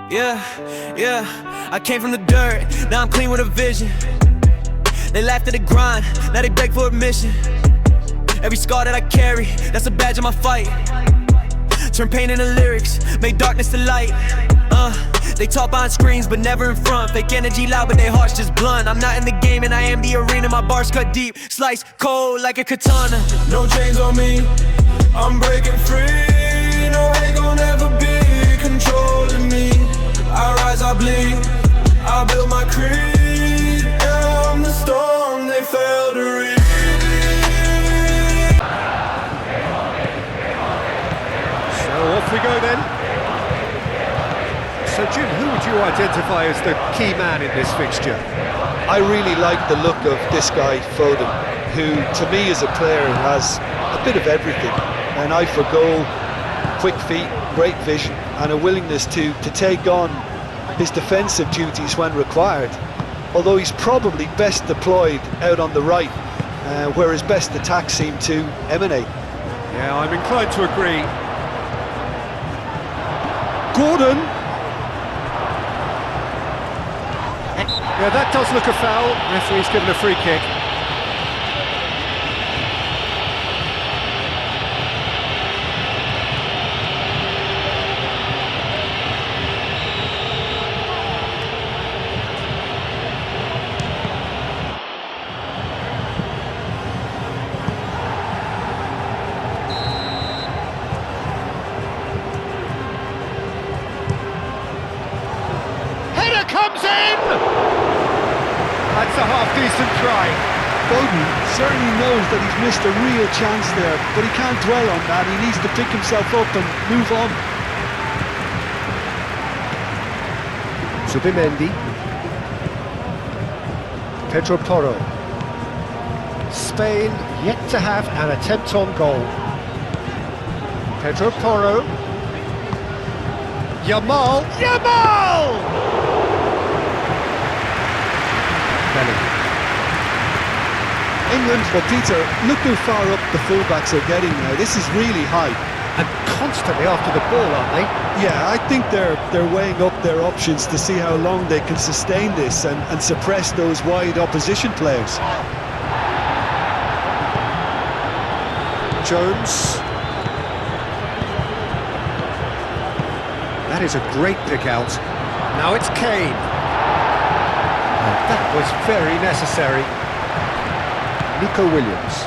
Yeah, I came from the dirt, now I'm clean with a vision. They laughed at the grind, now they beg for admission. Every scar that I carry, that's a badge of my fight. Turn pain into lyrics, make darkness to light. They talk behind screens, but never in front. Fake energy loud, but their hearts just blunt. I'm not in the game and I am the arena. My bars cut deep, slice cold like a katana. No chains on me, I'm breaking free. No hate gon' ever be controlling me. I rise, I bleed, I build my creed. Yeah, I'm the storm they failed to read. So off we go then. So Jim, who would you identify as the key man in this fixture? I really like the look of this guy, Foden, who to me as a player has a bit of everything. An eye for goal, quick feet, great vision and a willingness to take on his defensive duties when required. Although he's probably best deployed out on the right, where his best attacks seem to emanate. Yeah, I'm inclined to agree. Gordon! Yeah, that does look a foul. Referee's given a free kick. Header comes in! That's a half-decent try. Foden certainly knows that he's missed a real chance there, but he can't dwell on that. He needs to pick himself up and move on. Zubimendi. Pedro Porro. Spain yet to have an attempt on goal. Pedro Porro. Yamal! England, but Peter, look how far up the fullbacks are getting now. This is really high. And constantly after the ball, aren't they? Yeah, I think they're weighing up their options to see how long they can sustain this and suppress those wide opposition players. Jones. That is a great pick out. Now it's Kane. That was very necessary. Nico Williams.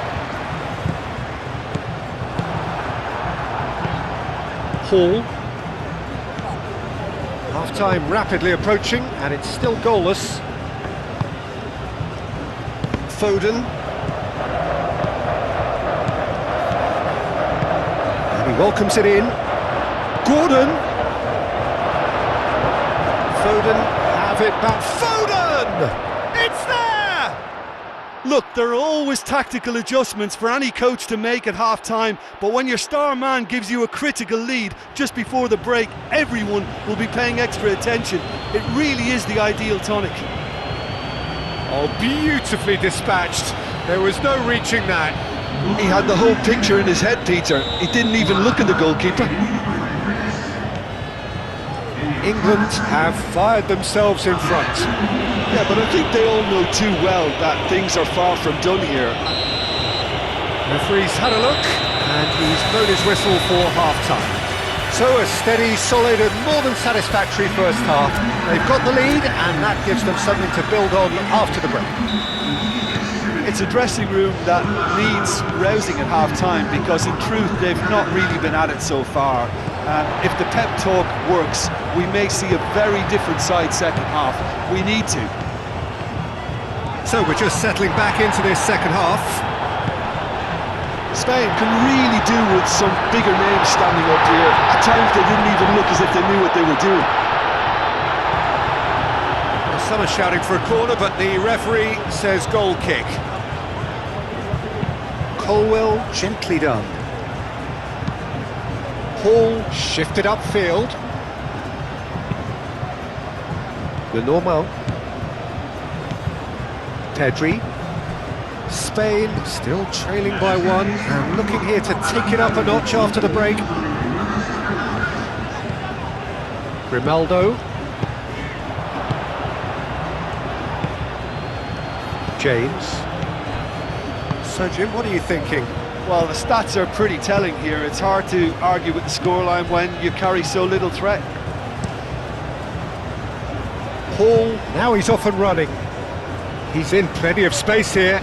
Hall. Half-time rapidly approaching, and it's still goalless. Foden. And he welcomes it in. Gordon. Foden, have it back. Foden! It's there! Look, there are always tactical adjustments for any coach to make at half-time, but when your star man gives you a critical lead just before the break, everyone will be paying extra attention. It really is the ideal tonic. Oh, beautifully dispatched. There was no reaching that. He had the whole picture in his head, Peter. He didn't even look at the goalkeeper. England have fired themselves in front. Yeah, but I think they all know too well that things are far from done here. Referee's had a look, and he's blown his whistle for half-time. So a steady, solid and more than satisfactory first half. They've got the lead, and that gives them something to build on after the break. It's a dressing room that needs rousing at half-time, because in truth they've not really been at it so far. If the pep talk works, we may see a very different side second half. We need to. So we're just settling back into this second half. Spain can really do with some bigger names standing up here. At times they didn't even look as if they knew what they were doing. Well, some are shouting for a corner, but the referee says goal kick. Colwell gently done. Hall shifted upfield. Lenormand. Pedri. Spain still trailing by one and looking here to take it up a notch after the break. Grimaldo. James. So Jim, what are you thinking? Well, the stats are pretty telling here. It's hard to argue with the scoreline when you carry so little threat. Paul, now he's off and running. He's in plenty of space here.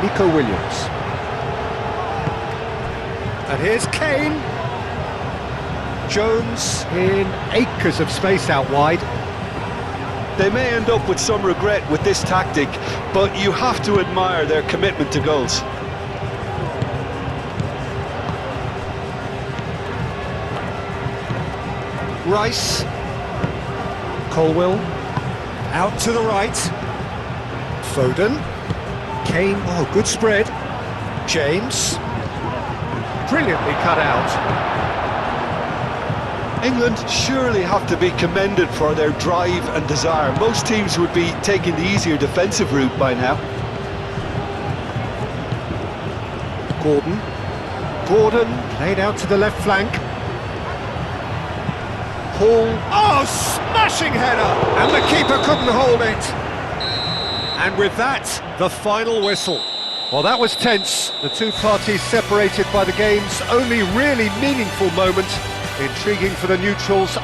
Nico Williams. And here's Kane. Jones in acres of space out wide. They may end up with some regret with this tactic, but you have to admire their commitment to goals. Rice. Colwell. Out to the right. Foden. Kane. Oh, good spread. James. Brilliantly cut out. England surely have to be commended for their drive and desire. Most teams would be taking the easier defensive route by now. Gordon played out to the left flank. Paul. Oh, smashing header! And the keeper couldn't hold it. And with that, the final whistle. Well, that was tense. The two parties separated by the game's only really meaningful moment. Intriguing for the neutrals.